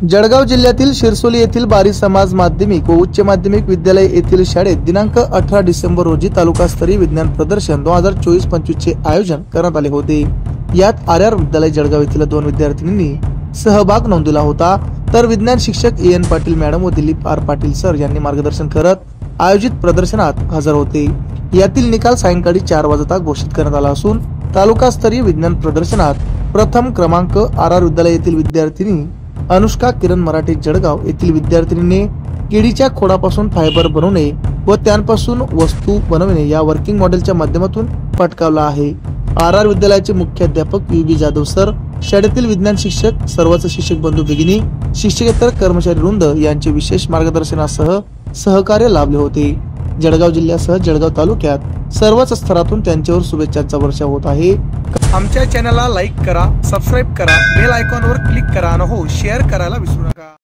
जळगाव जिल्ह्यातील शिरसोली येथील बारी समाज माध्यमिक व उच्च माध्यमिक विद्यालय येथील शाळेत दिनांक 18 डिसेंबर रोजी तालुकास्तरीय विज्ञान प्रदर्शन 2024-25 चे आयोजन करण्यात आले होते। यात आर विद्यालय जळगाव येथील 2 विद्यार्थिनींनी सहभाग नोंदवला होता, तर विज्ञान शिक्षक EN पाटील मॅडम व दिलीप R पाटील सर यांनी मार्गदर्शन करत आयोजित प्रदर्शनात हजर होते। यातील निकाल सायंकाळी 4 वाजता घोषित करण्यात आला असून तालुकास्तरीय विज्ञान प्रदर्शनात प्रथम क्रमांक RR विद्यालय येथील विद्यार्थिनी अनुष्का किरण मराठे जळगाव येथील विद्यार्थिनीने केळीच्या खोडापासून फायबर बनवणे व त्यांपासून वस्तू बनवणे या वर्किंग मॉडेलच्या माध्यमातून पटकावला आहे। RR विद्यालयाचे मुख्याध्यापक UB जाधव सर, शाळेतील विज्ञान शिक्षक, सर्वच शिक्षक बंधू भगिनी, शिक्षकेतर कर्मचारी वृंद यांचे विशेष मार्गदर्शनासह सहकार्य लाभले होते। जळगाव जिल्ह्यासह जळगाव तालुक्यात सर्वच स्तरातून त्यांच्यावर शुभेच्छांचा वर्षाव होत आहे। आमच्या चॅनलला लाईक करा, सबस्क्राइब करा, बेल आयकॉनवर क्लिक करा आणि हो शेअर करायला विसरू नका।